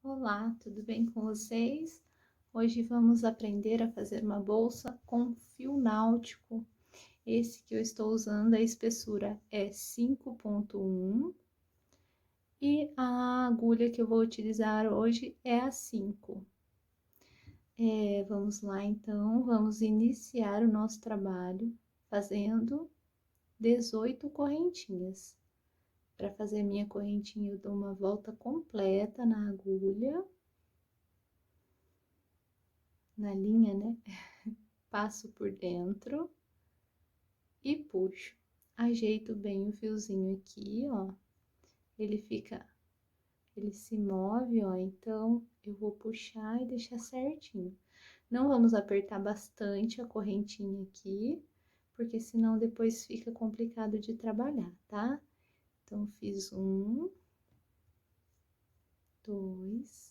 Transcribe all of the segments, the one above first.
Olá, tudo bem com vocês? Hoje vamos aprender a fazer uma bolsa com fio náutico. Esse que eu estou usando, a espessura é 5,1 e a agulha que eu vou utilizar hoje é a 5. Vamos lá então, vamos iniciar o nosso trabalho fazendo 18 correntinhas. Para fazer minha correntinha, eu dou uma volta completa na agulha, na linha, né? Passo por dentro e puxo. Ajeito bem o fiozinho aqui, ó. Ele se move, ó. Então, eu vou puxar e deixar certinho. Não vamos apertar bastante a correntinha aqui, porque senão depois fica complicado de trabalhar, tá? Então, fiz 1, 2,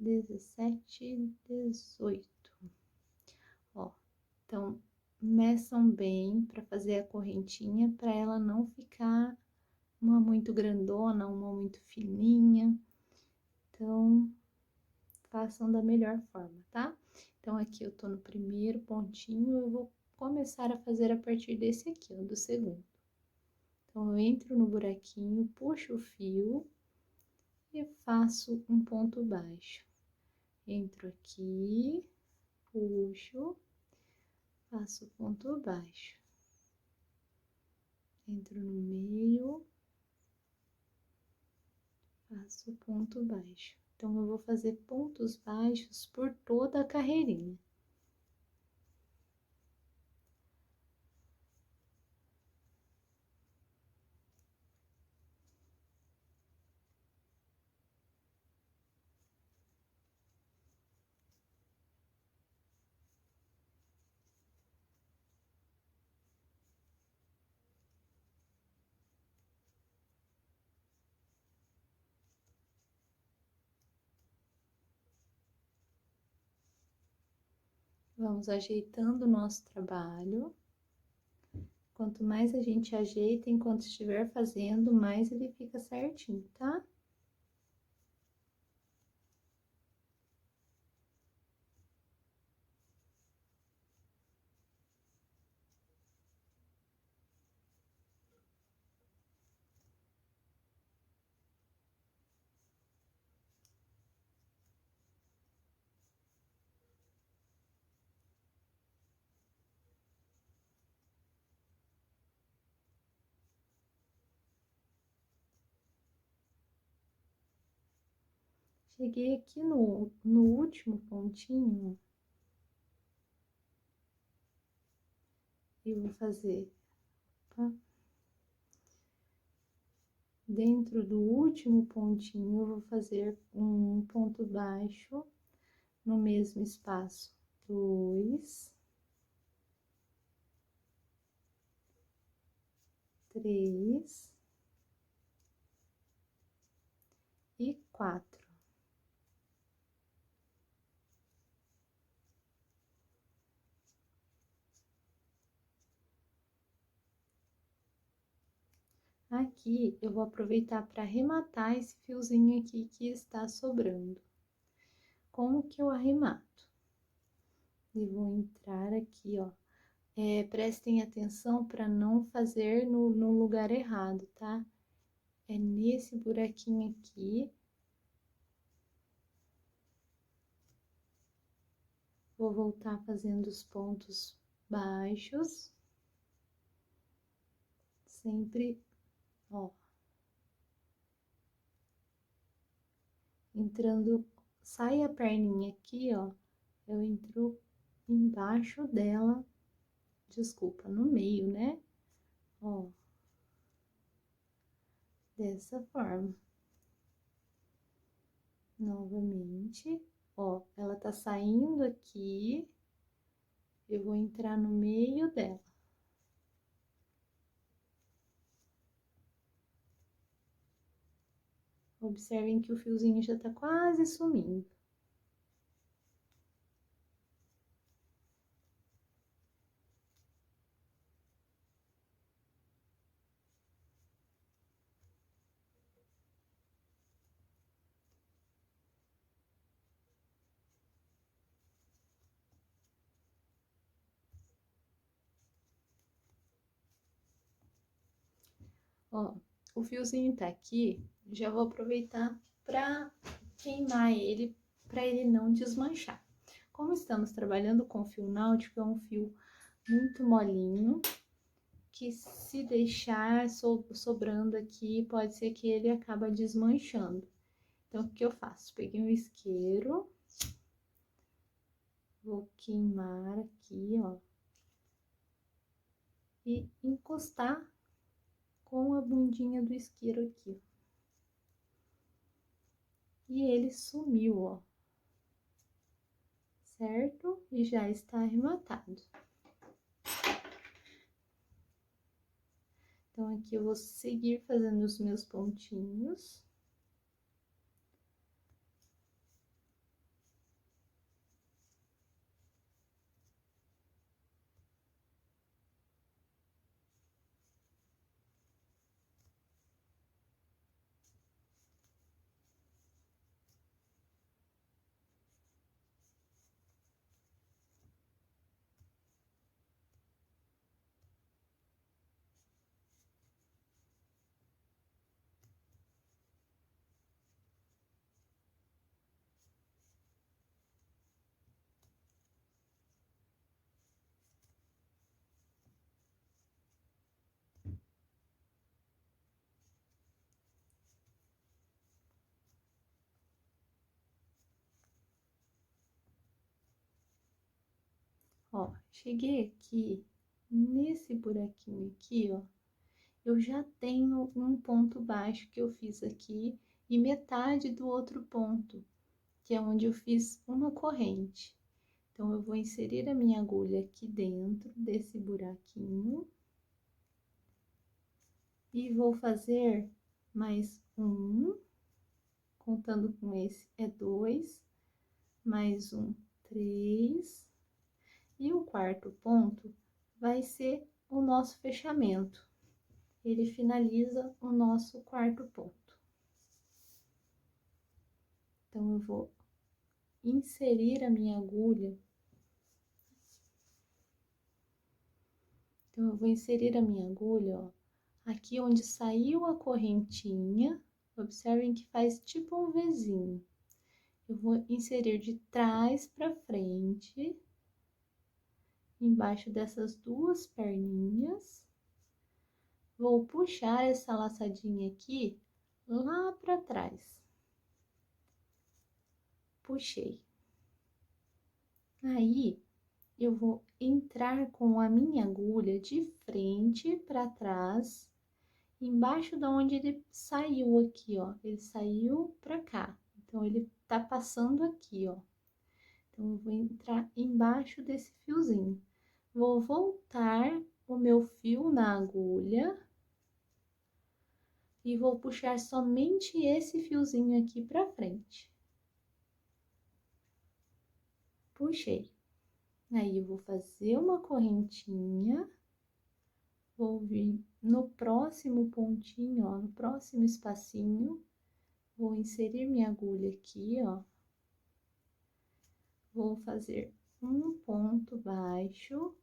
17, 18. Ó, então, meçam bem para fazer a correntinha, para ela não ficar uma muito grandona, uma muito fininha. Então, façam da melhor forma, tá? Então, aqui eu tô no primeiro pontinho, eu vou começar a fazer a partir desse aqui, ó, do segundo. Então, eu entro no buraquinho, puxo o fio e faço um ponto baixo. Entro aqui, puxo, faço ponto baixo. Entro no meio, faço ponto baixo. Então, eu vou fazer pontos baixos por toda a carreirinha. Vamos ajeitando o nosso trabalho. Quanto mais a gente ajeita enquanto estiver fazendo, mais ele fica certinho, tá? Cheguei aqui no último pontinho. E vou fazer, opa, dentro do último pontinho, eu vou fazer um ponto baixo no mesmo espaço. 2, 3 e 4. Aqui, eu vou aproveitar para arrematar esse fiozinho aqui que está sobrando. Como que eu arremato? E vou entrar aqui, ó. Prestem atenção para não fazer no lugar errado, tá? É nesse buraquinho aqui. Vou voltar fazendo os pontos baixos. Sempre, ó. Entrando, sai a perninha aqui, ó. Eu entro embaixo dela, desculpa, no meio, né? Ó. Dessa forma. Novamente. Ó, ela tá saindo aqui, eu vou entrar no meio dela. Observem que o fiozinho já tá quase sumindo. Ó, o fiozinho tá aqui, já vou aproveitar pra queimar ele, pra ele não desmanchar. Como estamos trabalhando com fio náutico, é um fio muito molinho, que se deixar sobrando aqui, pode ser que ele acaba desmanchando. Então, o que eu faço? Peguei um isqueiro, vou queimar aqui, ó, e encostar com a bundinha do isqueiro aqui. E ele sumiu, ó, certo? E já está arrematado. Então, aqui eu vou seguir fazendo os meus pontinhos. Ó, cheguei aqui, nesse buraquinho aqui, ó, eu já tenho um ponto baixo que eu fiz aqui e metade do outro ponto, que é onde eu fiz uma corrente. Então, eu vou inserir a minha agulha aqui dentro desse buraquinho e vou fazer mais um, contando com esse, é dois, mais um, três, e o quarto ponto vai ser o nosso fechamento. Ele finaliza o nosso quarto ponto. Então, eu vou inserir a minha agulha. Então, eu vou inserir a minha agulha, ó, aqui onde saiu a correntinha. Observem que faz tipo um Vzinho. Eu vou inserir de trás para frente, embaixo dessas duas perninhas. Vou puxar essa laçadinha aqui lá para trás. Puxei. Aí, eu vou entrar com a minha agulha de frente para trás, embaixo da onde ele saiu aqui, ó. Ele saiu para cá. Então, ele tá passando aqui, ó. Então, eu vou entrar embaixo desse fiozinho. Vou voltar o meu fio na agulha e vou puxar somente esse fiozinho aqui pra frente. Puxei. Aí, eu vou fazer uma correntinha, vou vir no próximo pontinho, ó, no próximo espacinho, vou inserir minha agulha aqui, ó. Vou fazer um ponto baixo.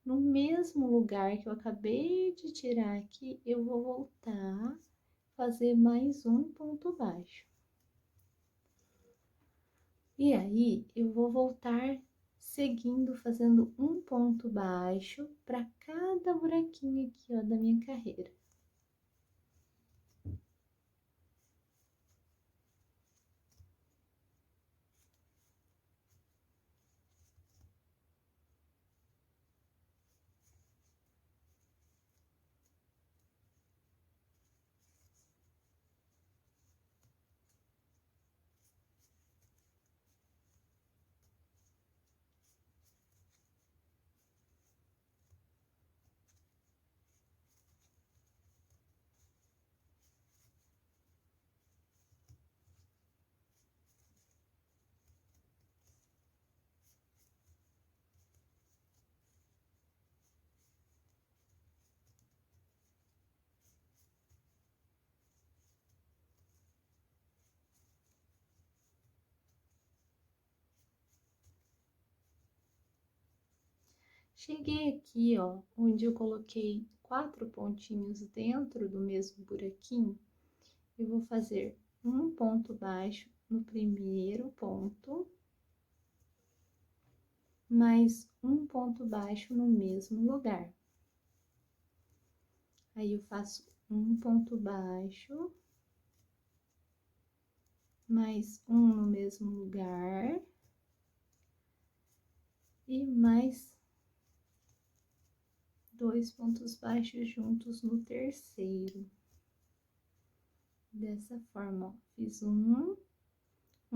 No mesmo lugar que eu acabei de tirar aqui, eu vou voltar, fazer mais um ponto baixo. E aí, eu vou voltar seguindo, fazendo um ponto baixo para cada buraquinho aqui, ó, da minha carreira. Cheguei aqui, ó, onde eu coloquei 4 pontinhos dentro do mesmo buraquinho, eu vou fazer um ponto baixo no primeiro ponto, mais um ponto baixo no mesmo lugar. Aí, eu faço um ponto baixo, mais um no mesmo lugar, e mais 2 pontos baixos juntos no terceiro. Dessa forma, ó, fiz um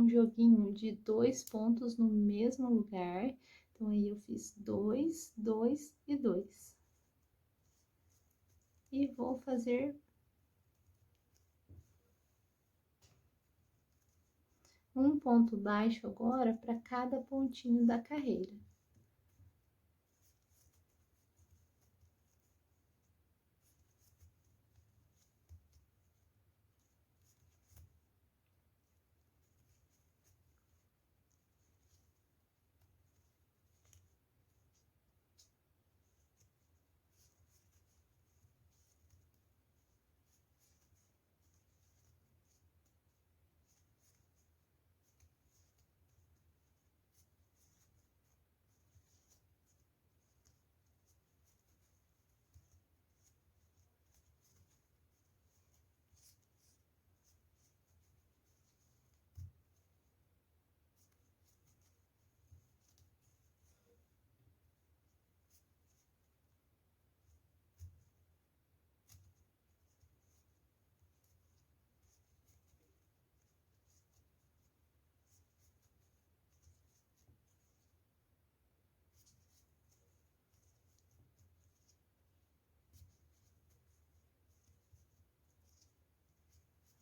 joguinho de 2 pontos no mesmo lugar. Então, aí eu fiz 2, 2 e 2. E vou fazer um ponto baixo agora para cada pontinho da carreira.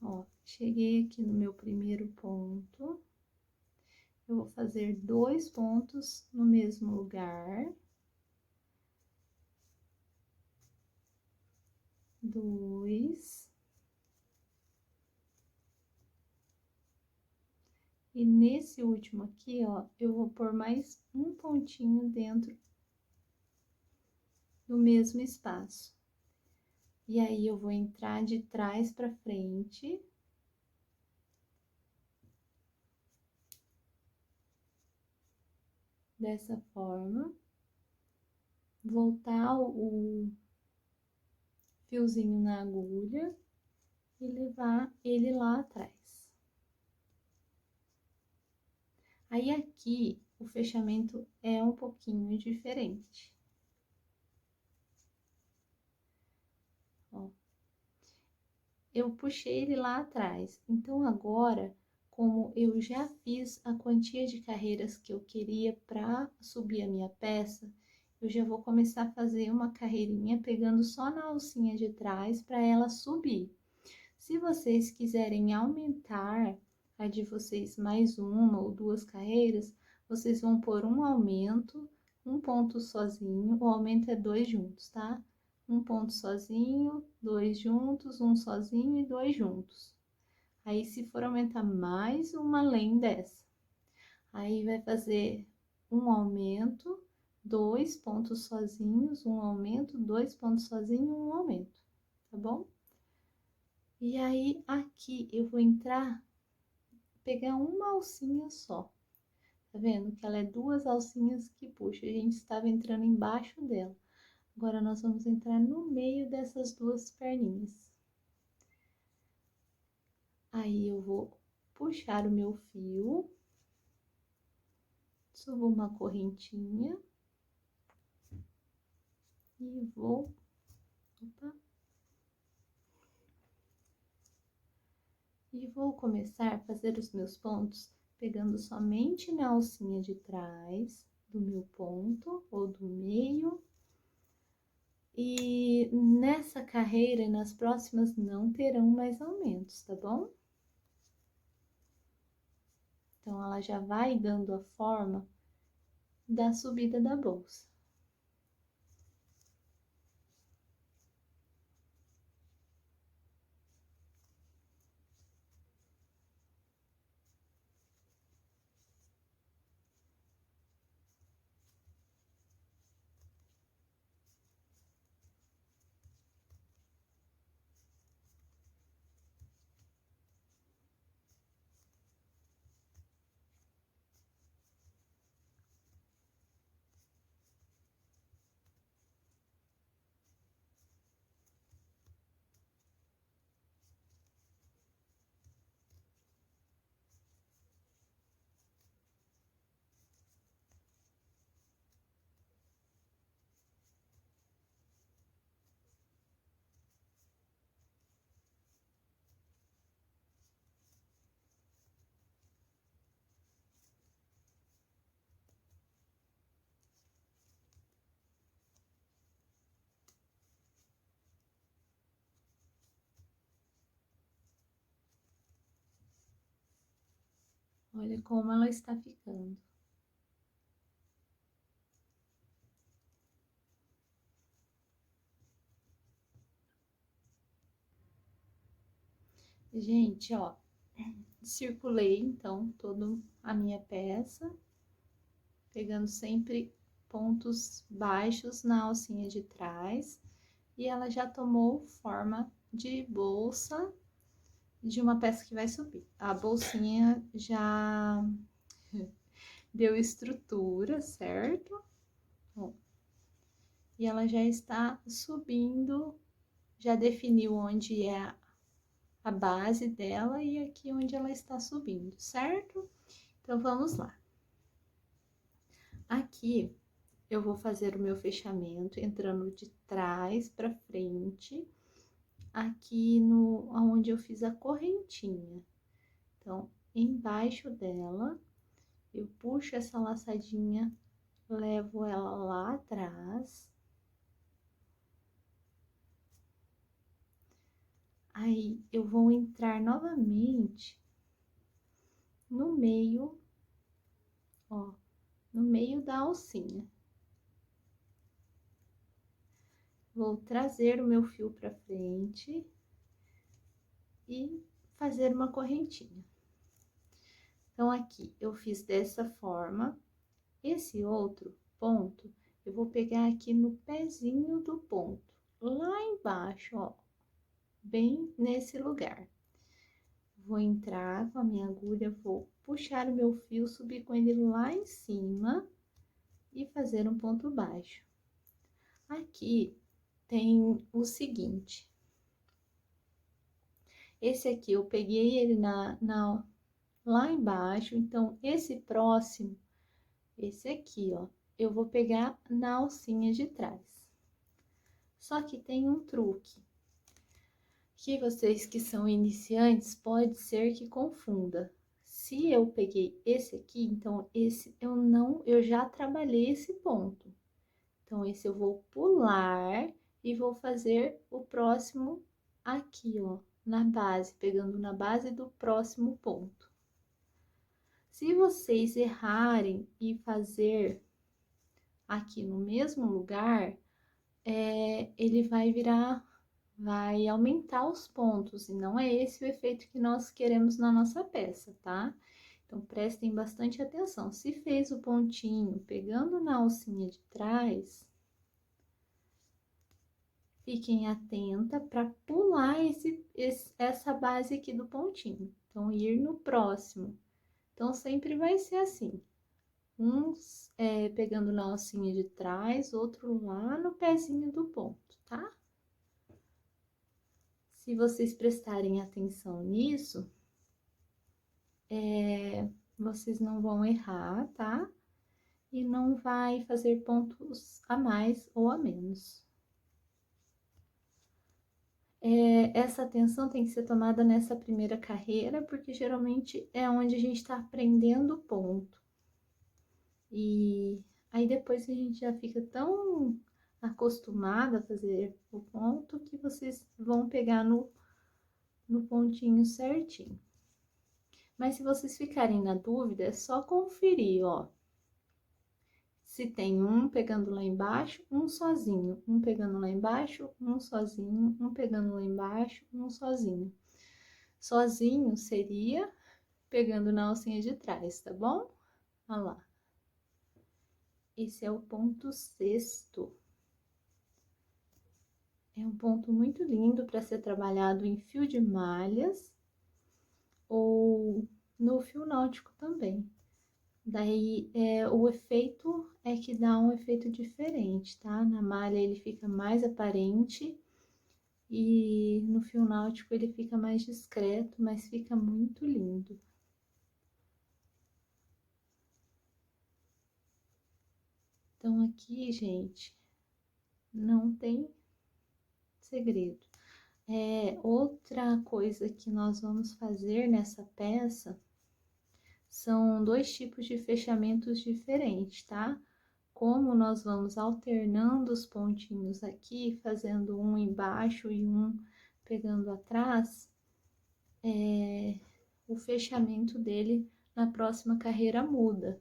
Ó, cheguei aqui no meu primeiro ponto. Eu vou fazer 2 pontos no mesmo lugar. 2. E nesse último aqui, ó, eu vou pôr mais um pontinho dentro do mesmo espaço. E aí, eu vou entrar de trás para frente. Dessa forma. Voltar o fiozinho na agulha e levar ele lá atrás. Aí, aqui, o fechamento é um pouquinho diferente. Ó. Eu puxei ele lá atrás. Então, agora, como eu já fiz a quantia de carreiras que eu queria para subir a minha peça, eu já vou começar a fazer uma carreirinha pegando só na alcinha de trás para ela subir. Se vocês quiserem aumentar a de vocês mais uma ou 2 carreiras, vocês vão pôr um aumento, um ponto sozinho, o aumento é 2 juntos, tá? Um ponto sozinho, 2 juntos, um sozinho e 2 juntos. Aí, se for aumentar mais uma além dessa, aí vai fazer um aumento, 2 pontos sozinhos, um aumento, 2 pontos sozinhos, um aumento, tá bom? E aí, aqui eu vou entrar, pegar uma alcinha só. Tá vendo? Que ela é 2 alcinhas que puxa. A gente estava entrando embaixo dela. Agora, nós vamos entrar no meio dessas 2 perninhas. Aí, eu vou puxar o meu fio. Subo uma correntinha. E vou... Opa! E vou começar a fazer os meus pontos pegando somente na alcinha de trás do meu ponto ou do meio. E nessa carreira e nas próximas não terão mais aumentos, tá bom? Então, ela já vai dando a forma da subida da bolsa. Olha como ela está ficando. Gente, ó, circulei então toda a minha peça, pegando sempre pontos baixos na alcinha de trás, e ela já tomou forma de bolsa de uma peça que vai subir. A bolsinha já deu estrutura, certo? Ó, e ela já está subindo, já definiu onde é a base dela e aqui onde ela está subindo, certo? Então, vamos lá. Aqui, eu vou fazer o meu fechamento entrando de trás para frente, aqui no onde eu fiz a correntinha. Então, embaixo dela, eu puxo essa laçadinha, levo ela lá atrás. Aí, eu vou entrar novamente no meio, ó, no meio da alcinha. Vou trazer o meu fio para frente e fazer uma correntinha. Então, aqui eu fiz dessa forma. Esse outro ponto, eu vou pegar aqui no pezinho do ponto, lá embaixo, ó, bem nesse lugar. Vou entrar com a minha agulha, vou puxar o meu fio, subir com ele lá em cima e fazer um ponto baixo. Aqui tem o seguinte, esse aqui eu peguei ele lá embaixo, então esse próximo, esse aqui, ó, eu vou pegar na alcinha de trás. Só que tem um truque, que vocês que são iniciantes, pode ser que confunda. Se eu peguei esse aqui, então esse eu já trabalhei esse ponto. Então, esse eu vou pular e vou fazer o próximo aqui, ó, na base, pegando na base do próximo ponto. Se vocês errarem e fazer aqui no mesmo lugar, ele vai aumentar os pontos, e não é esse o efeito que nós queremos na nossa peça, tá? Então, prestem bastante atenção. Se fez o pontinho pegando na alcinha de trás, fiquem atenta para pular essa base aqui do pontinho. Então, ir no próximo. Então, sempre vai ser assim. Uns pegando na alcinha de trás, outro lá no pezinho do ponto, tá? Se vocês prestarem atenção nisso, vocês não vão errar, tá? E não vai fazer pontos a mais ou a menos. Essa atenção tem que ser tomada nessa primeira carreira, porque geralmente é onde a gente tá aprendendo o ponto. E aí depois a gente já fica tão acostumada a fazer o ponto que vocês vão pegar no pontinho certinho. Mas se vocês ficarem na dúvida, é só conferir, ó. Se tem um pegando lá embaixo, um sozinho. Um pegando lá embaixo, um sozinho. Um pegando lá embaixo, um sozinho. Sozinho seria pegando na alcinha de trás, tá bom? Olha lá. Esse é o ponto sexto. É um ponto muito lindo para ser trabalhado em fio de malhas ou no fio náutico também. Daí, o efeito é que dá um efeito diferente, tá? Na malha ele fica mais aparente e no fio náutico ele fica mais discreto, mas fica muito lindo. Então, aqui, gente, não tem segredo. Outra coisa que nós vamos fazer nessa peça são dois tipos de fechamentos diferentes, tá? Como nós vamos alternando os pontinhos aqui, fazendo um embaixo e um pegando atrás, o fechamento dele na próxima carreira muda.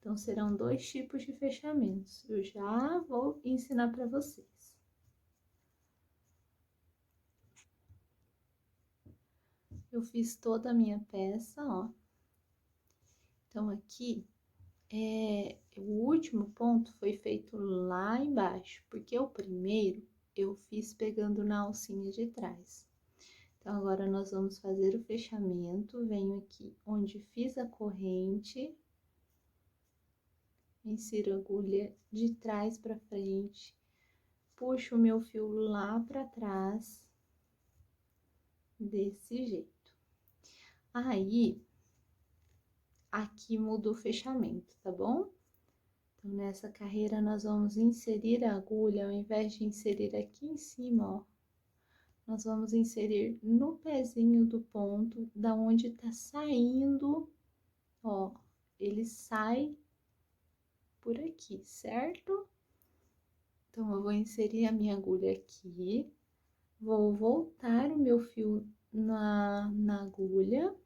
Então, serão 2 tipos de fechamentos. Eu já vou ensinar para vocês. Eu fiz toda a minha peça, ó. Então, aqui, o último ponto foi feito lá embaixo, porque o primeiro eu fiz pegando na alcinha de trás. Então, agora nós vamos fazer o fechamento. Venho aqui onde fiz a corrente, insiro a agulha de trás para frente, puxo o meu fio lá para trás, desse jeito. Aí, aqui muda o fechamento, tá bom? Então, nessa carreira, nós vamos inserir a agulha, ao invés de inserir aqui em cima, ó, nós vamos inserir no pezinho do ponto, da onde tá saindo, ó, ele sai por aqui, certo? Então, eu vou inserir a minha agulha aqui, vou voltar o meu fio na agulha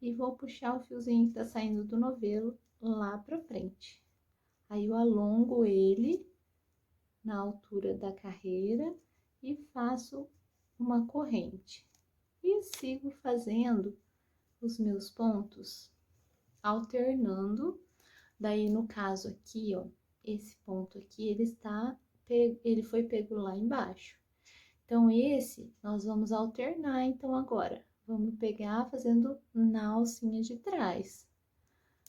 e vou puxar o fiozinho que tá saindo do novelo lá pra frente. Aí, eu alongo ele na altura da carreira e faço uma corrente. E sigo fazendo os meus pontos, alternando. Daí, no caso aqui, ó, esse ponto aqui, ele foi pego lá embaixo. Então, esse nós vamos alternar, então, agora. Vamos pegar fazendo na alcinha de trás.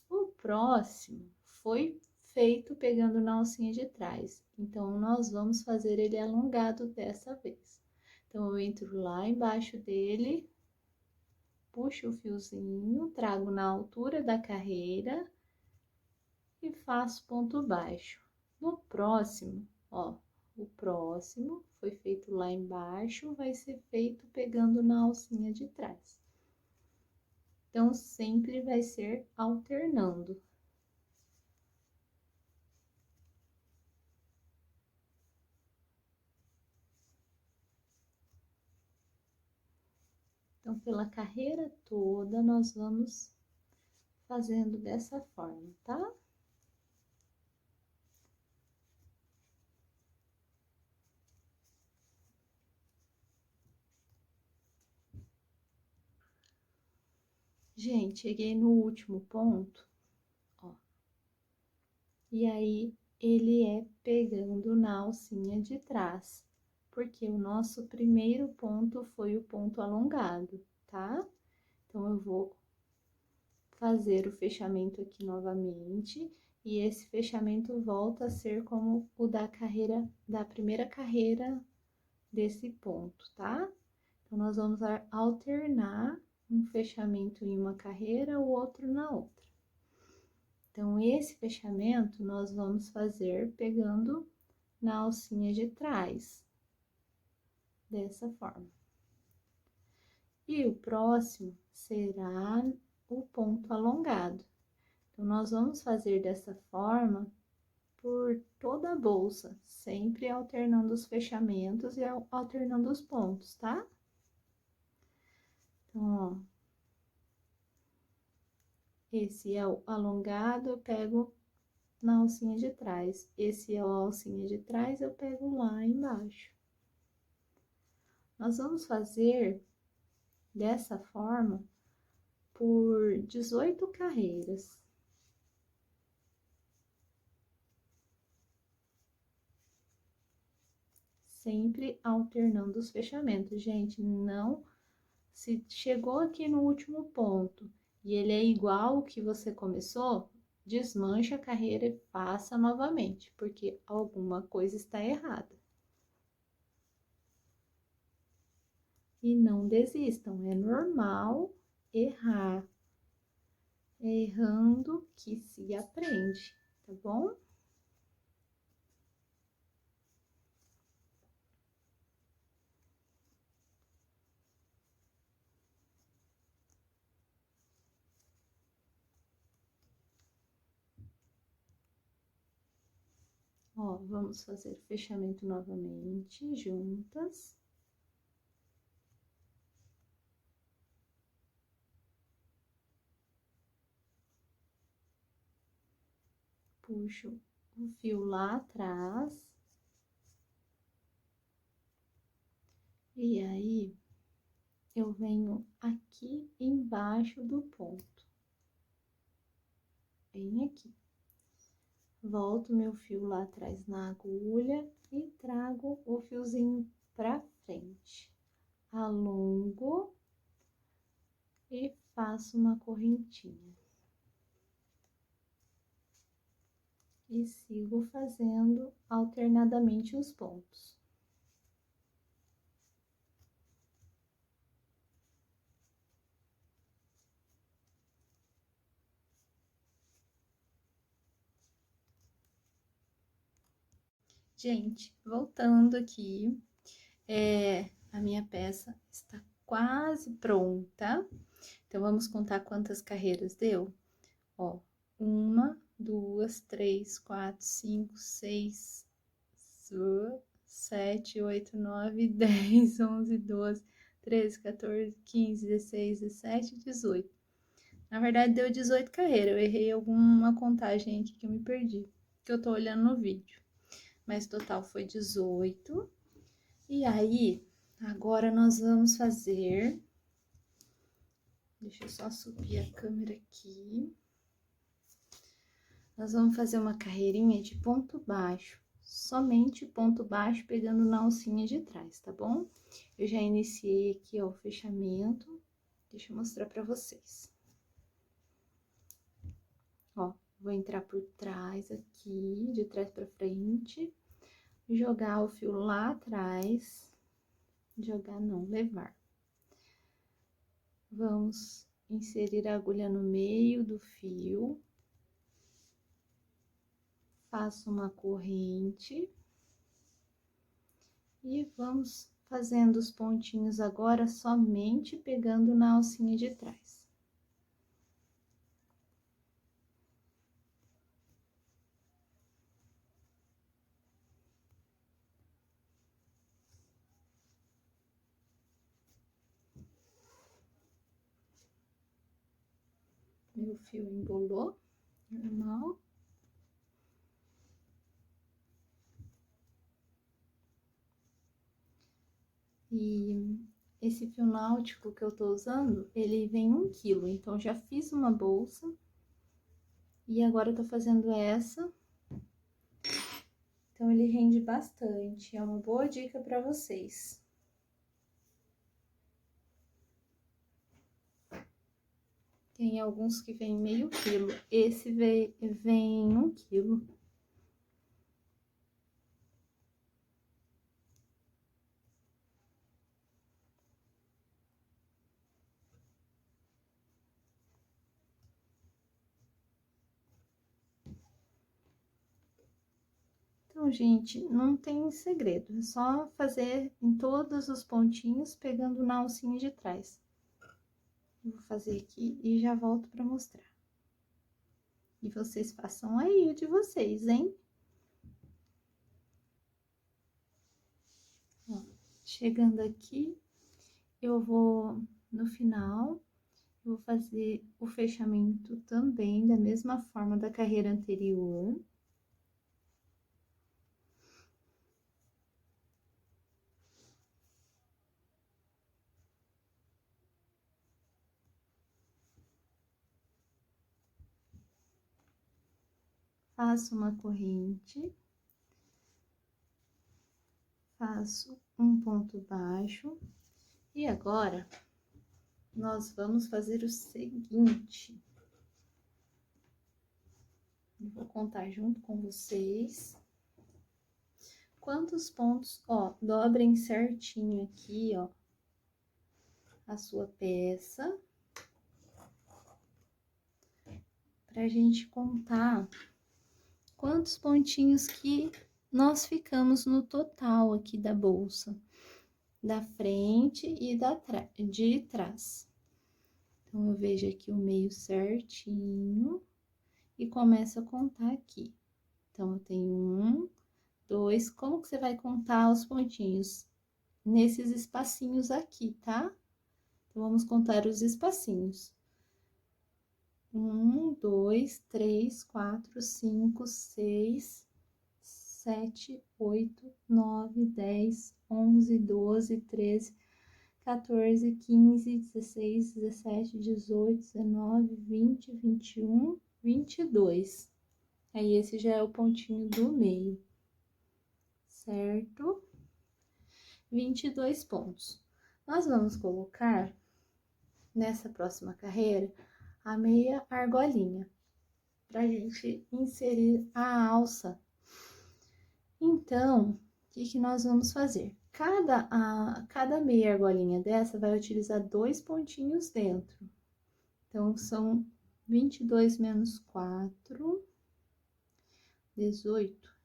O próximo foi feito pegando na alcinha de trás. Então, nós vamos fazer ele alongado dessa vez. Então, eu entro lá embaixo dele, puxo o fiozinho, trago na altura da carreira e faço ponto baixo. No próximo, ó, o próximo foi feito lá embaixo, vai ser feito pegando na alcinha de trás. Então, sempre vai ser alternando. Então, pela carreira toda, nós vamos fazendo dessa forma, tá? Gente, cheguei no último ponto, ó. E aí, ele é pegando na alcinha de trás, porque o nosso primeiro ponto foi o ponto alongado, tá? Então, eu vou fazer o fechamento aqui novamente, e esse fechamento volta a ser como o da carreira, da primeira carreira desse ponto, tá? Então, nós vamos alternar um fechamento em uma carreira, o outro na outra. Então, esse fechamento nós vamos fazer pegando na alcinha de trás, dessa forma. E o próximo será o ponto alongado. Então, nós vamos fazer dessa forma por toda a bolsa, sempre alternando os fechamentos e alternando os pontos, tá? Então, ó, esse é o alongado, eu pego na alcinha de trás. Esse é a alcinha de trás, eu pego lá embaixo. Nós vamos fazer dessa forma por 18 carreiras. Sempre alternando os fechamentos. Gente, não... Se chegou aqui no último ponto e ele é igual ao que você começou, desmancha a carreira e faça novamente, porque alguma coisa está errada. E não desistam, é normal errar. É errando que se aprende, tá bom? Ó, vamos fazer fechamento novamente, juntas. puxo o fio lá atrás. E aí, eu venho aqui embaixo do ponto. Bem aqui. Volto meu fio lá atrás na agulha e trago o fiozinho pra frente. Alongo e faço uma correntinha. E sigo fazendo alternadamente os pontos. Gente, voltando aqui, a minha peça está quase pronta. Então, vamos contar quantas carreiras deu? Ó, 1, 2, 3, 4, 5, 6, 7, 8, 9, 10, 11, 12, 13, 14, 15, 16, 17, 18. Na verdade, deu 18 carreiras. Eu errei alguma contagem aqui que eu me perdi, que eu tô olhando no vídeo. Mas total foi 18. E aí, agora nós vamos fazer... Deixa eu só subir a câmera aqui. Nós vamos fazer uma carreirinha de ponto baixo. Somente ponto baixo pegando na alcinha de trás, tá bom? Eu já iniciei aqui, ó, o fechamento. Deixa eu mostrar pra vocês. Ó, vou entrar por trás aqui, de trás pra frente. Jogar o fio lá atrás. Jogar não, levar. Vamos inserir a agulha no meio do fio. Faço uma corrente. E vamos fazendo os pontinhos agora somente pegando na alcinha de trás. Meu fio embolou, normal. E esse fio náutico que eu tô usando, ele vem 1 quilo, então já fiz uma bolsa. E agora eu tô fazendo essa. Então, ele rende bastante, é uma boa dica pra vocês. Tem alguns que vem meio quilo, esse vem 1 quilo. Então, gente, não tem segredo, é só fazer em todos os pontinhos, pegando na alcinha de trás. Eu vou fazer aqui e já volto pra mostrar. E vocês façam aí o de vocês, hein? Ó, chegando aqui, eu vou, no final, eu vou fazer o fechamento também, da mesma forma da carreira anterior. Faço uma corrente, faço um ponto baixo, e agora, nós vamos fazer o seguinte. Eu vou contar junto com vocês. Quantos pontos, ó, dobrem certinho aqui, ó, a sua peça. Pra gente contar quantos pontinhos que nós ficamos no total aqui da bolsa, da frente e de trás. Então, eu vejo aqui o meio certinho e começo a contar aqui. Então, eu tenho 1, 2, como que você vai contar os pontinhos? Nesses espacinhos aqui, tá? Então, vamos contar os espacinhos. 1, 2, 3, 4, 5, 6, 7, 8, 9, 10, 11, 12, 13, 14, 15, 16, 17, 18, 19, 20, 21, 22. Aí, esse já é o pontinho do meio, certo? 22 pontos. Nós vamos colocar, nessa próxima carreira, a meia argolinha, pra gente inserir a alça. Então, o que nós vamos fazer? Cada meia argolinha dessa vai utilizar 2 pontinhos dentro. Então, são 22 menos 4, 18.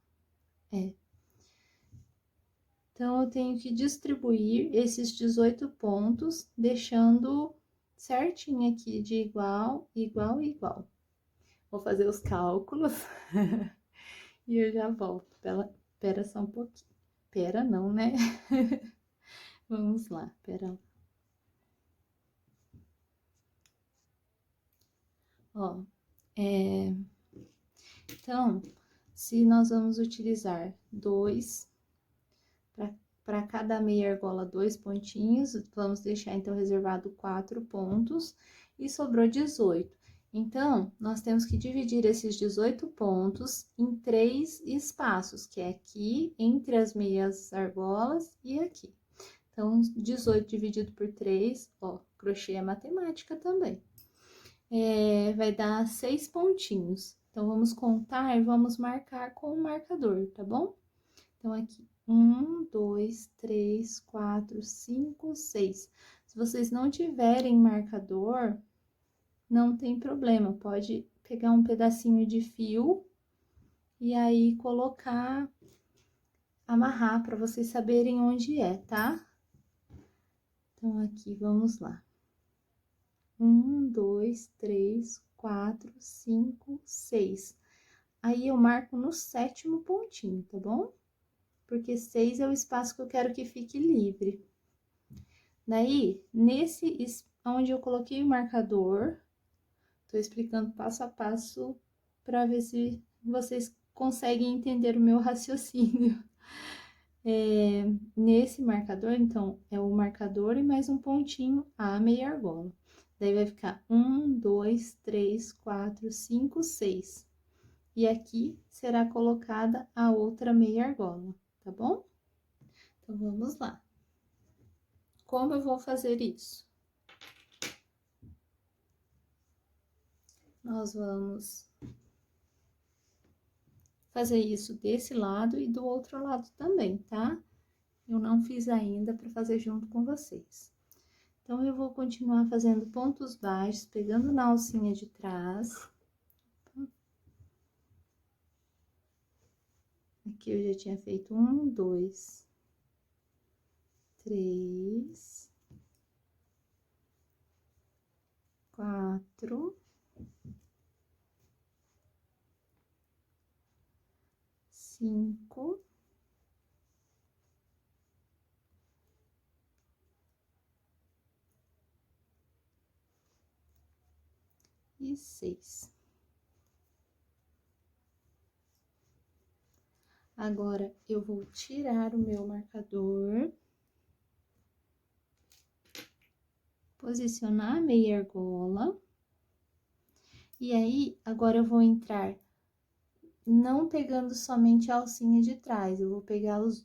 Então, eu tenho que distribuir esses 18 pontos, deixando certinho aqui de igual, igual e igual. Vou fazer os cálculos e eu já volto. Pera só um pouquinho. Pera não, né? Vamos lá, pera. Ó, então, se nós vamos utilizar 2 para cada meia argola, 2 pontinhos, vamos deixar então reservado 4 pontos e sobrou 18. Então, nós temos que dividir esses 18 pontos em 3 espaços, que é aqui, entre as meias argolas e aqui. Então, 18 dividido por 3, ó, crochê é matemática também. Vai dar 6 pontinhos. Então, vamos contar e vamos marcar com o marcador, tá bom? Então, aqui, 1, 2, 3, 4, 5, 6. Se vocês não tiverem marcador, não tem problema, pode pegar um pedacinho de fio e aí colocar, amarrar para vocês saberem onde é, tá? Então, aqui, vamos lá. 1, 2, 3, 4, 5, 6. Aí, eu marco no 7º pontinho, tá bom? Porque 6 é o espaço que eu quero que fique livre. Daí, onde eu coloquei o marcador, tô explicando passo a passo para ver se vocês conseguem entender o meu raciocínio. Nesse marcador, então, é o marcador e mais um pontinho a meia argola. Daí, vai ficar 1, 2, 3, 4, 5, 6. E aqui será colocada a outra meia argola, tá bom? Então, vamos lá. Como eu vou fazer isso? Nós vamos fazer isso desse lado e do outro lado também, tá? Eu não fiz ainda para fazer junto com vocês. Então, eu vou continuar fazendo pontos baixos, pegando na alcinha de trás. Aqui eu já tinha feito 1, 2, 3, 4, 5, 6. Agora, eu vou tirar o meu marcador, posicionar a meia argola, e aí, agora eu vou entrar não pegando somente a alcinha de trás, eu vou pegar as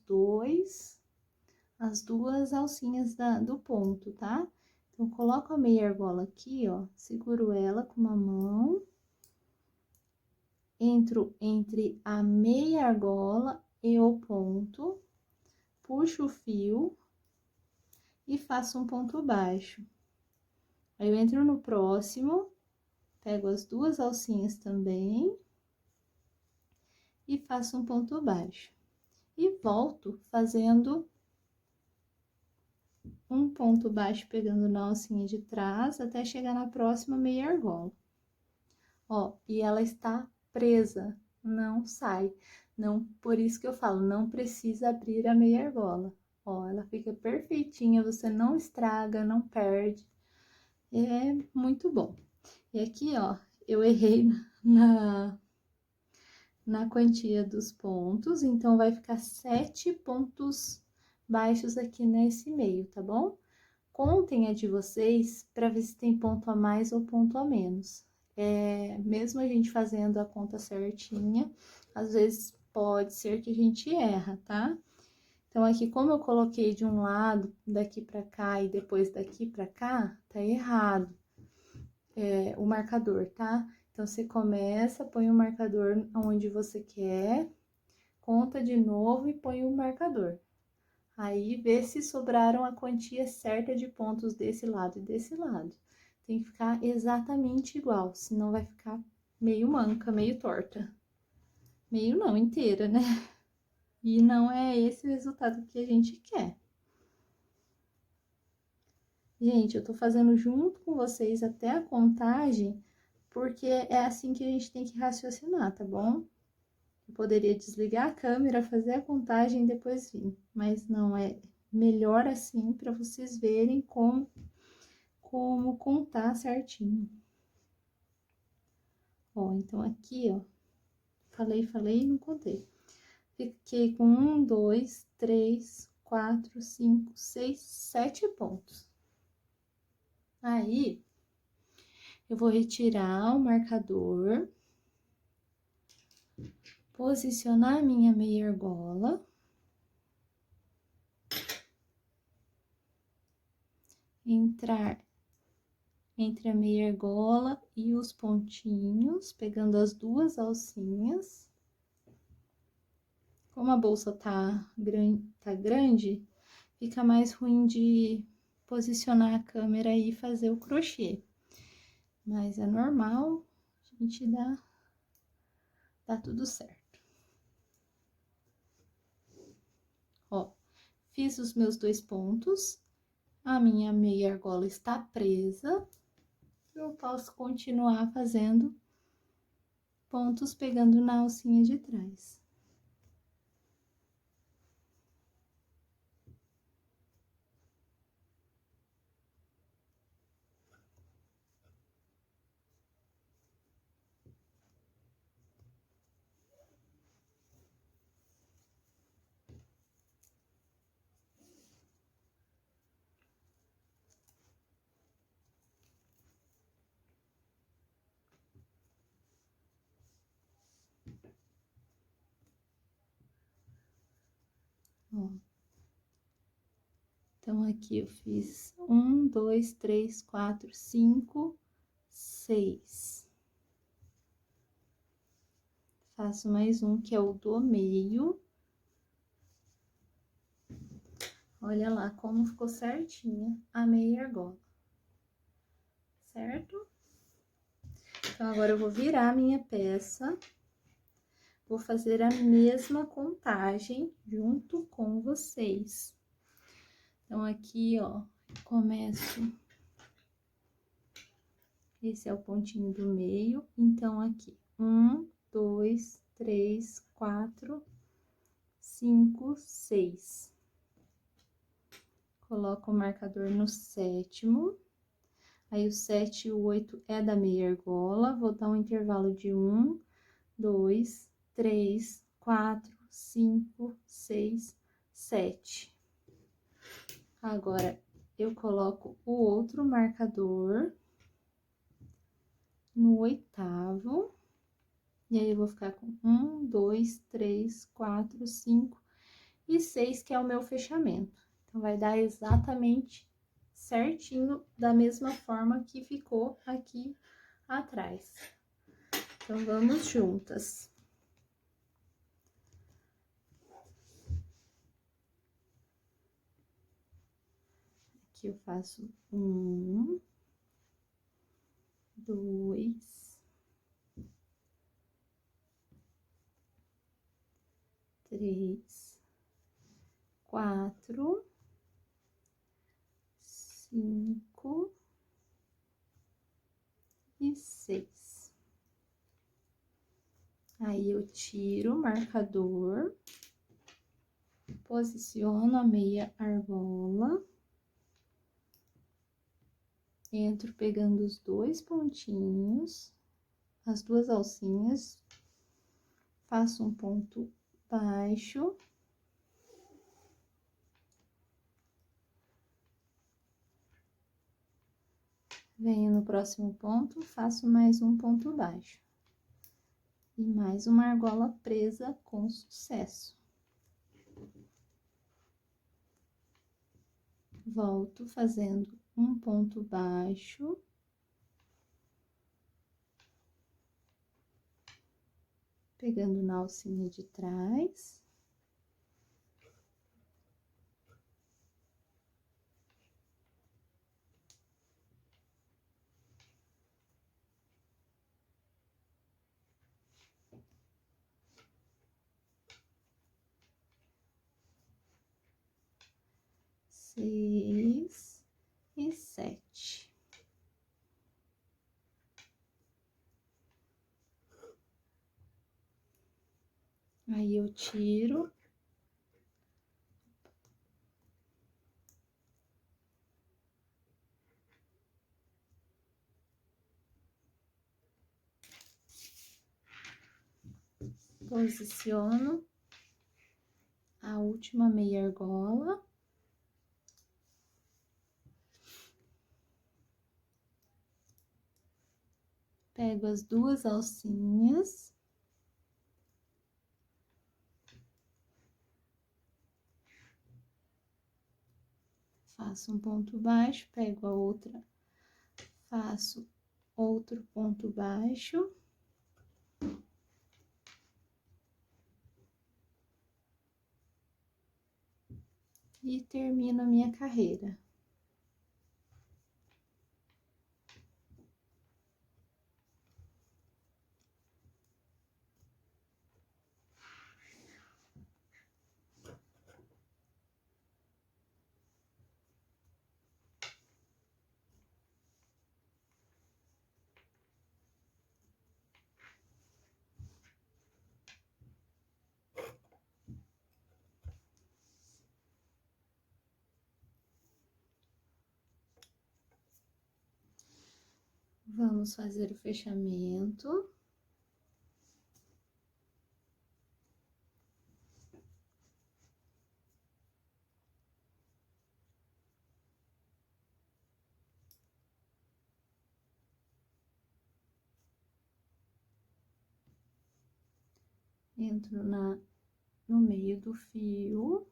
duas alcinhas do ponto, tá? Então, coloco a meia argola aqui, ó, seguro ela com uma mão, entro entre a meia argola e o ponto, puxo o fio e faço um ponto baixo. Aí, eu entro no próximo, pego as duas alcinhas também e faço um ponto baixo. E volto fazendo um ponto baixo pegando na alcinha de trás até chegar na próxima meia argola. Ó, e ela está presa, não sai. Não, por isso que eu falo, não precisa abrir a meia argola. Ó, ela fica perfeitinha, você não estraga, não perde. É muito bom. E aqui, ó, eu errei na quantia dos pontos, então vai ficar 7 pontos baixos aqui nesse meio, tá bom? Contem a de vocês para ver se tem ponto a mais ou ponto a menos. Mesmo a gente fazendo a conta certinha, às vezes pode ser que a gente erra, tá? Então, aqui, como eu coloquei de um lado, daqui pra cá e depois daqui pra cá, tá errado o marcador, tá? Então, você começa, põe o marcador onde você quer, conta de novo e põe o marcador. Aí, vê se sobraram a quantia certa de pontos desse lado e desse lado. Tem que ficar exatamente igual, senão vai ficar meio manca, meio torta. Meio não, inteira, né? E não é esse o resultado que a gente quer. Gente, eu tô fazendo junto com vocês até a contagem, porque é assim que a gente tem que raciocinar, tá bom? Eu poderia desligar a câmera, fazer a contagem e depois vir, mas não, é melhor assim para vocês verem como contar certinho. Ó, então aqui, ó, falei e não contei. Fiquei com 1, 2, 3, 4, 5, 6, 7 pontos. Aí, eu vou retirar o marcador, posicionar a minha meia argola, entrar entre a meia argola e os pontinhos, pegando as duas alcinhas. Como a bolsa tá grande, fica mais ruim de posicionar a câmera e fazer o crochê. Mas é normal, a gente dá tudo certo. Ó, fiz os meus 2 pontos, a minha meia argola está presa, eu posso continuar fazendo pontos pegando na alcinha de trás. Ó. Então, aqui eu fiz 1, 2, 3, 4, 5, 6. Faço mais um, que é o do meio. Olha lá como ficou certinha a meia argola. Certo? Então, agora eu vou virar a minha peça. Vou fazer a mesma contagem junto com vocês. Então, aqui, ó, começo. Esse é o pontinho do meio. Então, aqui, 1, 2, 3, 4, 5, 6. Coloco o marcador no 7º. Aí, o 7 e o 8 é da meia argola. Vou dar um intervalo de 1, 2, 3, 4, 5, 6, 7. Agora, eu coloco o outro marcador no 8º. E aí, eu vou ficar com 1, 2, 3, 4, 5 e 6, que é o meu fechamento. Então, vai dar exatamente certinho da mesma forma que ficou aqui atrás. Então, vamos juntas. Aqui eu faço 1, 2, 3, 4, 5 e 6. Aí, eu tiro o marcador, posiciono a meia argola, entro pegando os 2 pontinhos, as duas alcinhas, faço um ponto baixo. Venho no próximo ponto, faço mais um ponto baixo. E mais uma argola presa com sucesso. Volto fazendo um ponto baixo. Pegando na alcinha de trás. Seis e 7. Aí, eu tiro. Posiciono a última meia argola. Pego as duas alcinhas. Faço um ponto baixo, pego a outra, faço outro ponto baixo. E termino a minha carreira. Vamos fazer o fechamento. Entro no meio do fio.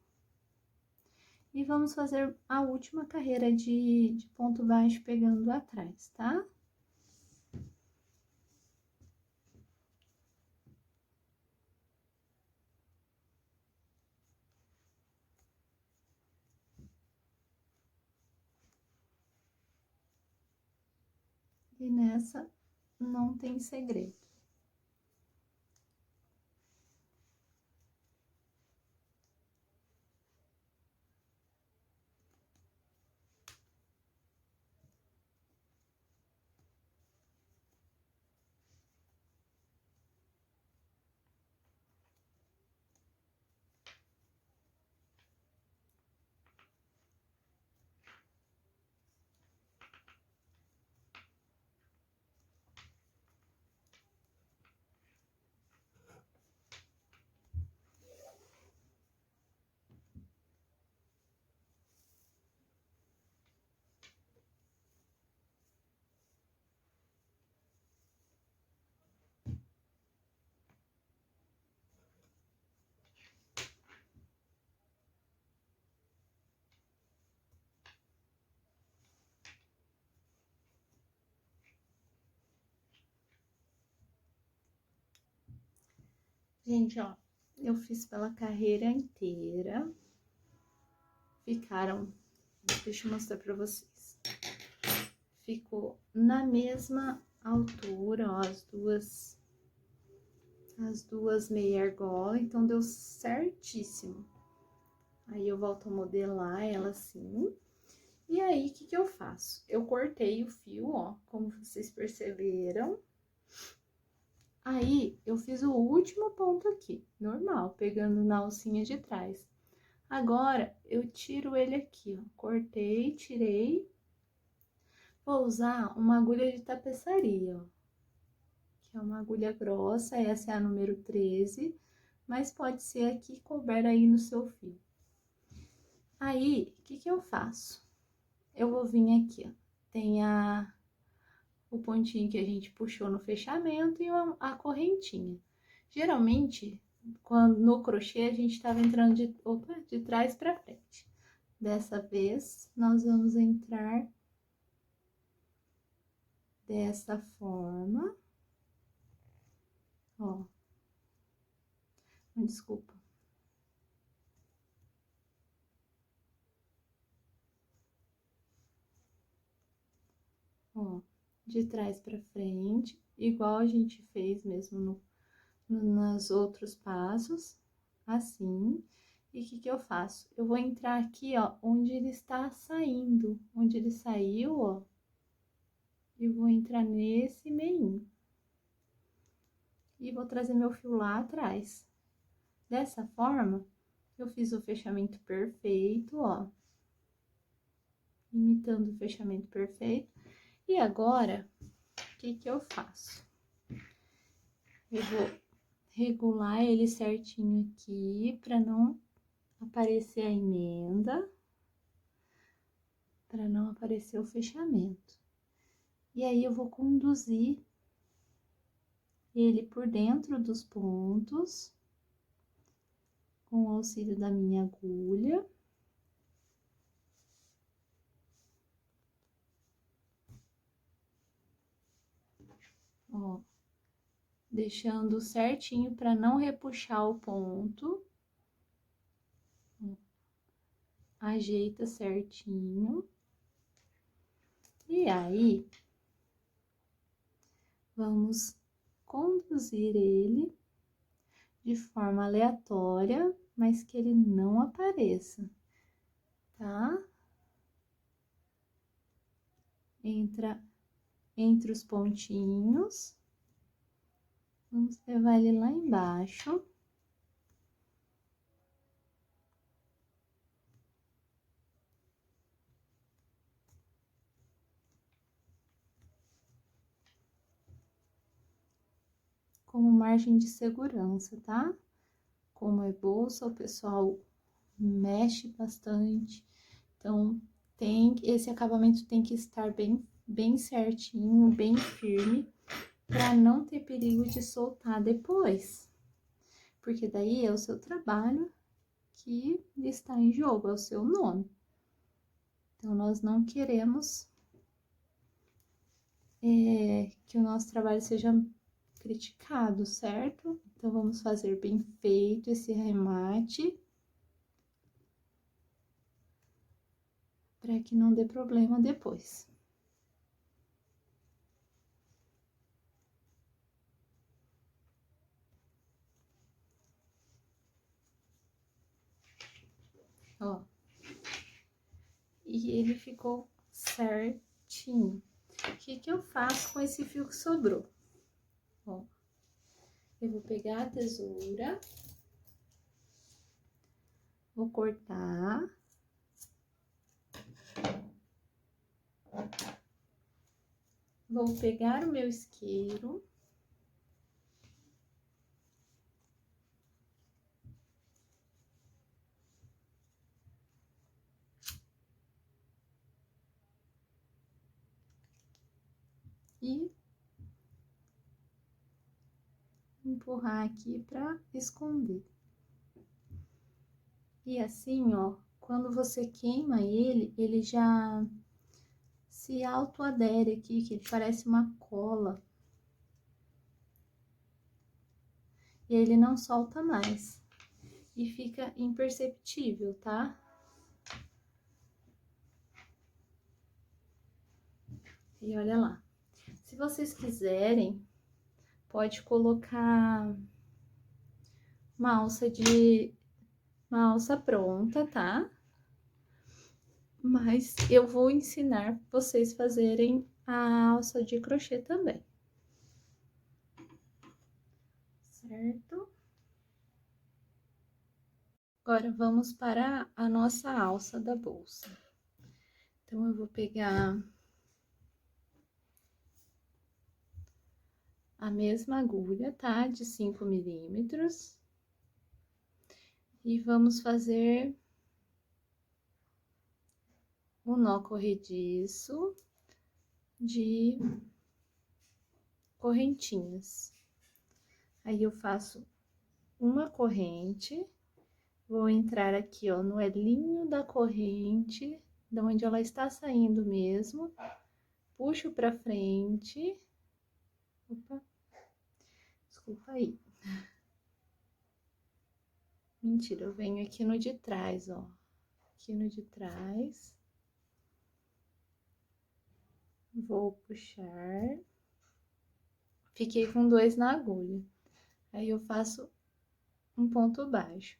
E vamos fazer a última carreira de ponto baixo pegando atrás, tá? E nessa não tem segredo. Gente, ó, eu fiz pela carreira inteira. Ficaram, deixa eu mostrar pra vocês. Ficou na mesma altura, ó, as duas meia argola, então deu certíssimo. Aí, eu volto a modelar ela assim. E aí, o que que eu faço? Eu cortei o fio, ó, como vocês perceberam. Aí, eu fiz o último ponto aqui, normal, pegando na alcinha de trás. Agora, eu tiro ele aqui, ó, cortei, tirei. Vou usar uma agulha de tapeçaria, ó. que é uma agulha grossa, essa é a número 13, mas pode ser a que couber aí no seu fio. Aí, o que que eu faço? Eu vou vir aqui, ó, tem o pontinho que a gente puxou no fechamento e a correntinha. Geralmente, quando no crochê, a gente tava entrando de trás pra frente. Dessa vez, nós vamos entrar dessa forma, ó. Desculpa. Ó, de trás pra frente, igual a gente fez mesmo nos outros passos, assim. E o que que eu faço? Eu vou entrar aqui, ó, onde ele está saindo, onde ele saiu, ó. E vou entrar nesse meio. E vou trazer meu fio lá atrás. Dessa forma, eu fiz o fechamento perfeito, ó. Imitando o fechamento perfeito. E agora, o que que eu faço? Eu vou regular ele certinho aqui, pra não aparecer a emenda, pra não aparecer o fechamento. E aí, eu vou conduzir ele por dentro dos pontos, com o auxílio da minha agulha. Ó, deixando certinho para não repuxar o ponto. Ajeita certinho. E aí, vamos conduzir ele de forma aleatória, mas que ele não apareça, tá? Entra entre os pontinhos. Vamos levar ele lá embaixo. Como margem de segurança, tá? Como é bolsa, o pessoal mexe bastante. Então, esse acabamento tem que estar bem certinho, bem firme, para não ter perigo de soltar depois. Porque daí é o seu trabalho que está em jogo, é o seu nome. Então, nós não queremos que o nosso trabalho seja criticado, certo? Então, vamos fazer bem feito esse remate, para que não dê problema depois. Ó. E ele ficou certinho. O que que eu faço com esse fio que sobrou? Ó, eu vou pegar a tesoura, vou cortar. Vou pegar o meu isqueiro. E empurrar aqui pra esconder. E assim, ó, quando você queima ele, ele já se autoadere aqui, que ele parece uma cola. E ele não solta mais. E fica imperceptível, tá? E olha lá. Se vocês quiserem, pode colocar uma alça pronta, tá? Mas eu vou ensinar vocês fazerem a alça de crochê também. Certo? Agora, vamos para a nossa alça da bolsa. Então, eu vou pegar a mesma agulha, tá? De 5 milímetros. E vamos fazer o nó corrediço de correntinhas. Aí, eu faço uma corrente, vou entrar aqui, ó, no elinho da corrente, de onde ela está saindo mesmo, puxo pra frente. Opa, desculpa aí. Mentira, eu venho aqui no de trás, ó. Aqui no de trás. Vou puxar. Fiquei com 2 na agulha. Aí, eu faço um ponto baixo.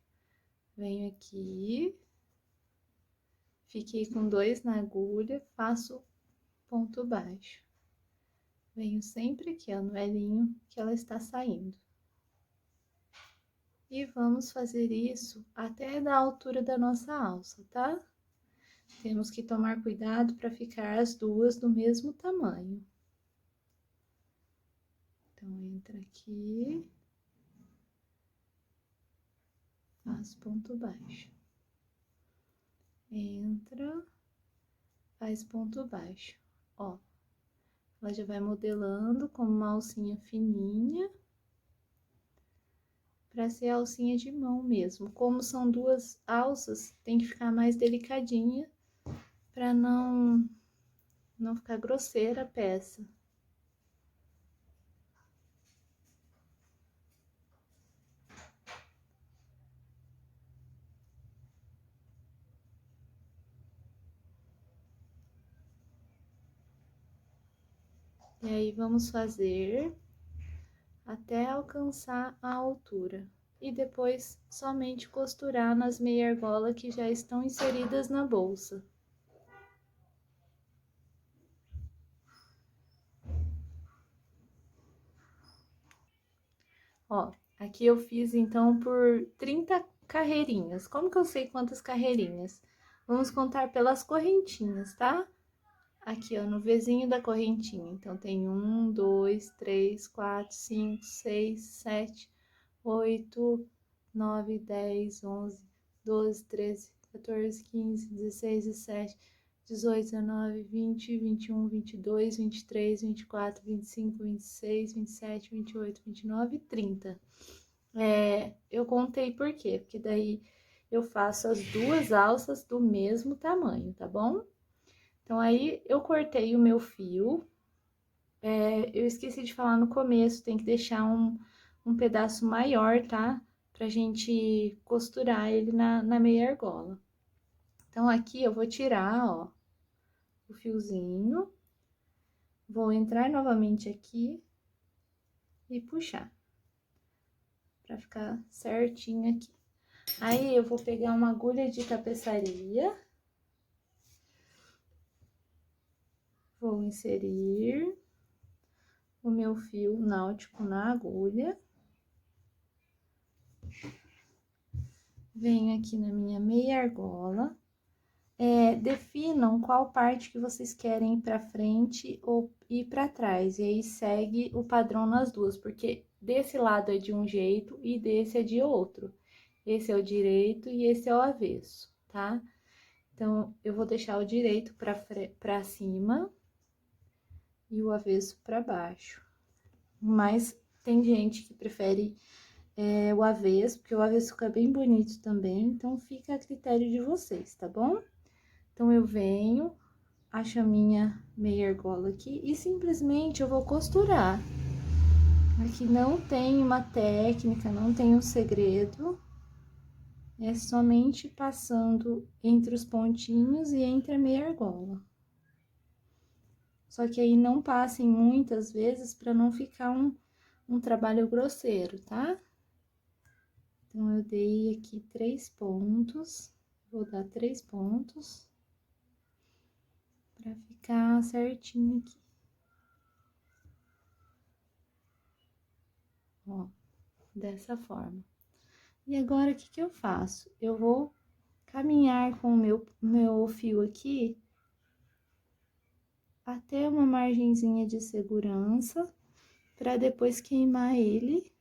Venho aqui. Fiquei com 2 na agulha, faço ponto baixo. Venho sempre aqui, ó, no elinho que ela está saindo. E vamos fazer isso até da altura da nossa alça, tá? Temos que tomar cuidado para ficar as duas do mesmo tamanho. Então, entra aqui, faz ponto baixo. Entra, faz ponto baixo. Ó, ela já vai modelando como uma alcinha fininha, para ser alcinha de mão mesmo. Como são 2 alças, tem que ficar mais delicadinha, para não ficar grosseira a peça. E aí, vamos fazer até alcançar a altura. E depois, somente costurar nas meia argola que já estão inseridas na bolsa. Ó, aqui eu fiz, então, por 30 carreirinhas. Como que eu sei quantas carreirinhas? Vamos contar pelas correntinhas, tá? Aqui, ó, no vizinho da correntinha. Então, tem 1, 2, 3, 4, 5, 6, 7, 8, 9, 10, 11, 12, 13, 14, 15, 16, 17, 18, 19, 20, 21, 22, 23, 24, 25, 26, 27, 28, 29 e 30. Eu contei por quê? Porque daí eu faço as 2 alças do mesmo tamanho, tá bom? Então, aí, eu cortei o meu fio. Eu esqueci de falar no começo, tem que deixar um pedaço maior, tá? Pra gente costurar ele na meia argola. Então, aqui eu vou tirar, ó, o fiozinho. Vou entrar novamente aqui e puxar. Pra ficar certinho aqui. Aí, eu vou pegar uma agulha de tapeçaria. Vou inserir o meu fio náutico na agulha. Venho aqui na minha meia argola. Definam qual parte que vocês querem ir pra frente ou ir pra trás. E aí, segue o padrão nas duas, porque desse lado é de um jeito e desse é de outro. Esse é o direito e esse é o avesso, tá? Então, eu vou deixar o direito pra cima e o avesso pra baixo. Mas tem gente que prefere o avesso, porque o avesso fica bem bonito também, então fica a critério de vocês, tá bom? Então, eu venho, acho a minha meia argola aqui e simplesmente eu vou costurar. Aqui não tem uma técnica, não tem um segredo, é somente passando entre os pontinhos e entre a meia argola. Só que aí não passem muitas vezes para não ficar um trabalho grosseiro, tá? Então, eu dei aqui 3 pontos, vou dar 3 pontos pra ficar certinho aqui. Ó, dessa forma. E agora, o que que eu faço? Eu vou caminhar com o meu fio aqui até uma margenzinha de segurança para depois queimar ele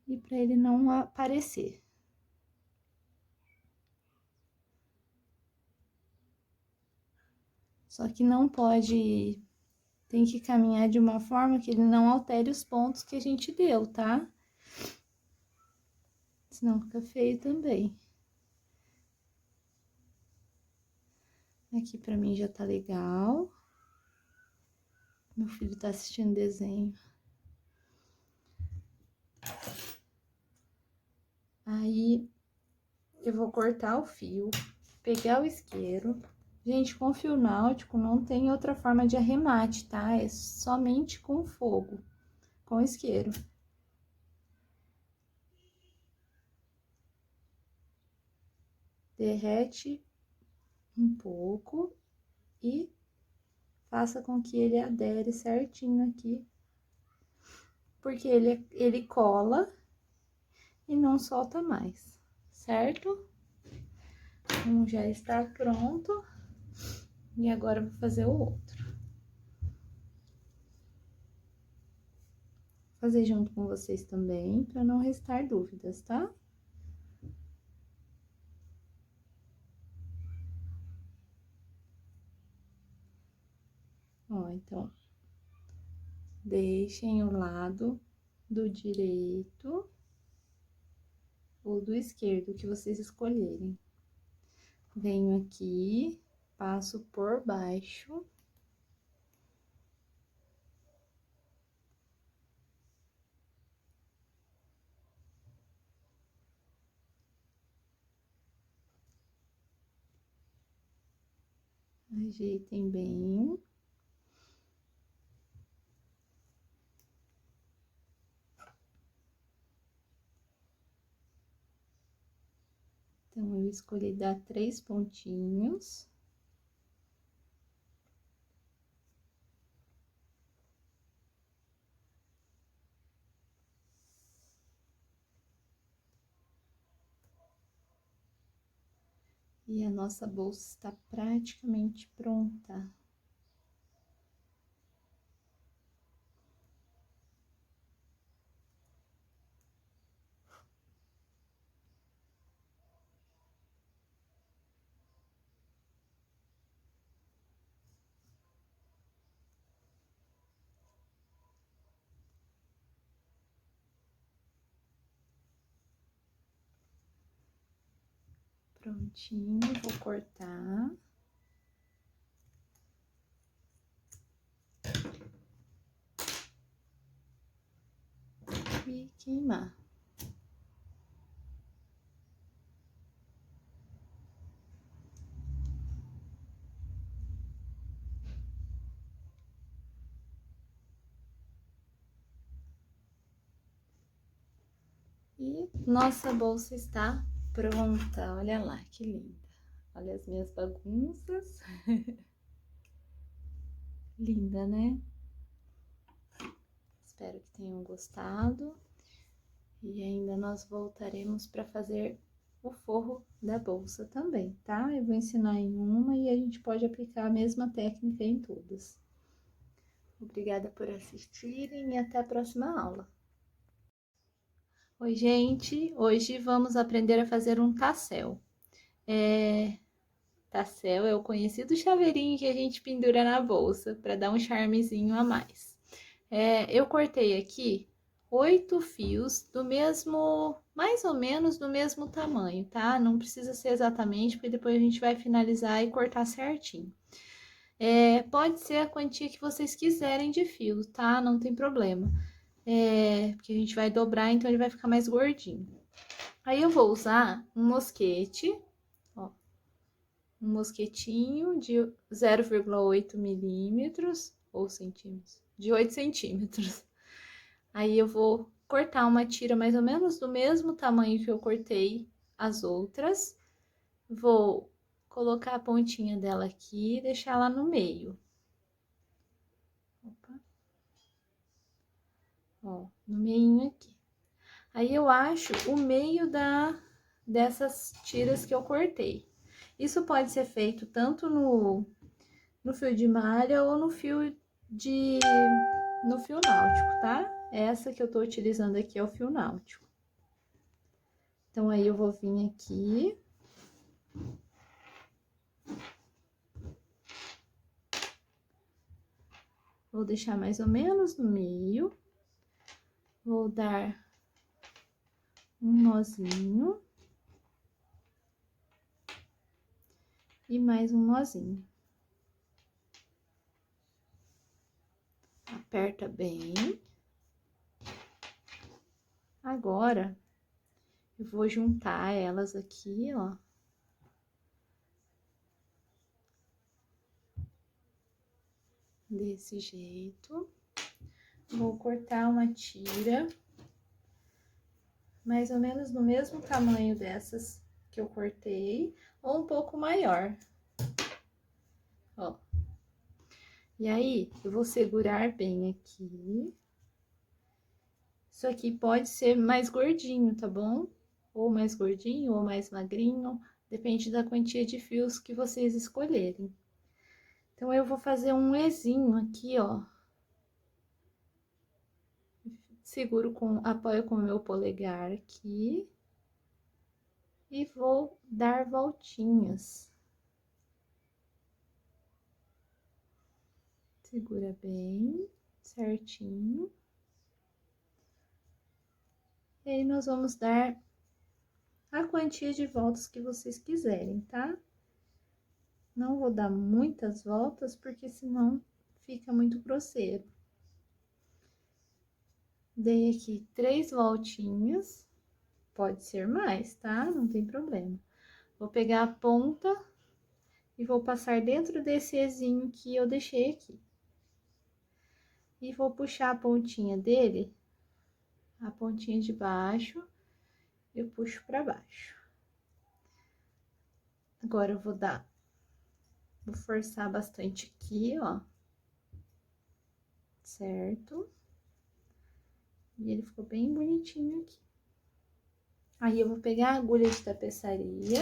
e para ele não aparecer. Só que não pode, tem que caminhar de uma forma que ele não altere os pontos que a gente deu, tá? Senão fica feio também. Aqui pra mim já tá legal. Meu filho tá assistindo desenho. Aí, eu vou cortar o fio, pegar o isqueiro. Gente, com fio náutico não tem outra forma de arremate, tá? É somente com fogo, com isqueiro. Derrete um pouco e faça com que ele adere certinho aqui. Porque ele cola e não solta mais, certo? Um já está pronto. E agora eu vou fazer o outro. Vou fazer junto com vocês também, para não restar dúvidas, tá? Ó, então, deixem o lado do direito ou do esquerdo, que vocês escolherem. Venho aqui, passo por baixo. Ajeitem bem. Então, eu escolhi dar 3 pontinhos. E a nossa bolsa está praticamente pronta. Prontinho, vou cortar. E queimar. E nossa bolsa está pronta, olha lá, que linda. Olha as minhas bagunças. Linda, né? Espero que tenham gostado. E ainda nós voltaremos para fazer o forro da bolsa também, tá? Eu vou ensinar em uma e a gente pode aplicar a mesma técnica em todas. Obrigada por assistirem e até a próxima aula. Oi, gente! Hoje vamos aprender a fazer um tassel. Tassel é o conhecido chaveirinho que a gente pendura na bolsa para dar um charmezinho a mais. Eu cortei aqui 8 fios do mesmo, mais ou menos do mesmo tamanho, tá? Não precisa ser exatamente, porque depois a gente vai finalizar e cortar certinho. Pode ser a quantia que vocês quiserem de fio, tá? Não tem problema. Porque a gente vai dobrar, então ele vai ficar mais gordinho. Aí eu vou usar um mosquete, ó, um mosquetinho de 0,8 milímetros, ou centímetros, de 8 centímetros. Aí eu vou cortar uma tira mais ou menos do mesmo tamanho que eu cortei as outras. Vou colocar a pontinha dela aqui e deixar ela no meio. Opa. Ó, no meinho aqui. Aí eu acho o meio dessas tiras que eu cortei. Isso pode ser feito tanto no fio de malha ou no fio no fio náutico, tá? Essa que eu tô utilizando aqui é o fio náutico. Então, aí, eu vou vir aqui. Vou deixar mais ou menos no meio. Vou dar um nozinho. E mais um nozinho. Aperta bem. Agora, eu vou juntar elas aqui, ó. Desse jeito. Vou cortar uma tira, mais ou menos no mesmo tamanho dessas que eu cortei, ou um pouco maior. Ó. E aí, eu vou segurar bem aqui. Isso aqui pode ser mais gordinho, tá bom? Ou mais gordinho, ou mais magrinho, depende da quantia de fios que vocês escolherem. Então, eu vou fazer um Ezinho aqui, ó. Apoio com o meu polegar aqui. E vou dar voltinhas. Segura bem, certinho. E aí, nós vamos dar a quantia de voltas que vocês quiserem, tá? Não vou dar muitas voltas, porque senão fica muito grosseiro. Dei aqui 3 voltinhas, pode ser mais, tá? Não tem problema. Vou pegar a ponta e vou passar dentro desse Ezinho que eu deixei aqui. E vou puxar a pontinha dele, a pontinha de baixo, eu puxo pra baixo. Agora, eu vou forçar bastante aqui, ó. Certo? E ele ficou bem bonitinho aqui. Aí, eu vou pegar a agulha de tapeçaria.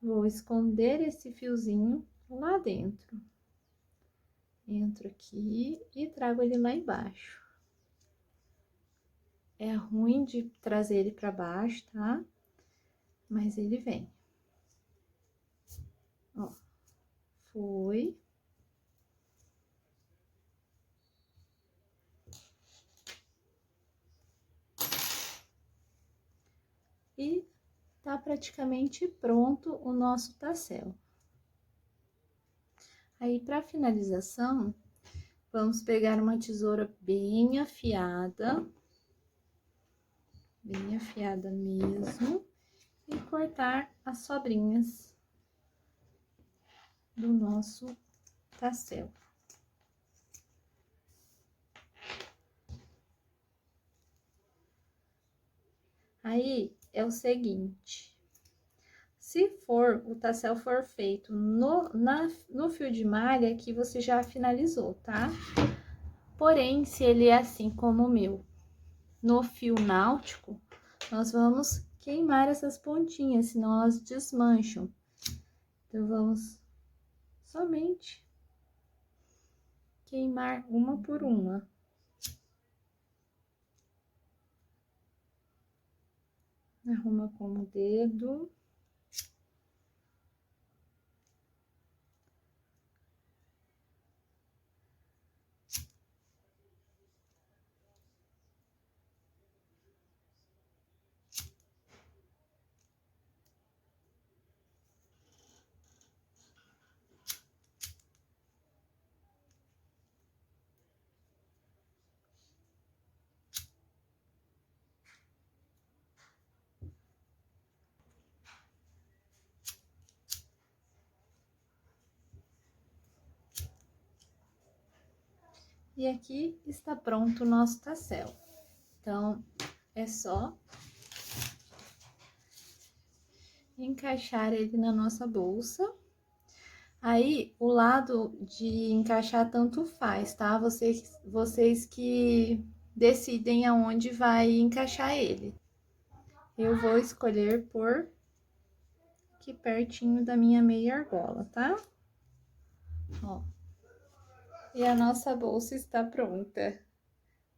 Vou esconder esse fiozinho lá dentro. Entro aqui e trago ele lá embaixo. É ruim de trazer ele pra baixo, tá? Mas ele vem. Ó, foi. E tá praticamente pronto o nosso tassel. Aí, pra finalização, vamos pegar uma tesoura bem afiada mesmo, e cortar as sobrinhas do nosso tassel. Aí, é o seguinte, se o tassel for feito no fio de malha, aqui você já finalizou, tá? Porém, se ele é assim como o meu, no fio náutico, nós vamos queimar essas pontinhas, senão elas desmancham. Então, vamos somente queimar uma por uma. Arruma com o dedo. E aqui está pronto o nosso tassel. Então, é só encaixar ele na nossa bolsa. Aí, o lado de encaixar tanto faz, tá? Vocês que decidem aonde vai encaixar ele. Eu vou escolher por aqui pertinho da minha meia argola, tá? Ó. E a nossa bolsa está pronta.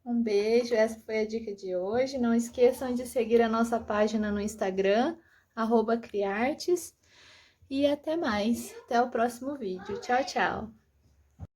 Um beijo, essa foi a dica de hoje. Não esqueçam de seguir a nossa página no Instagram, @criartes. E até mais. Até o próximo vídeo. Tchau, tchau.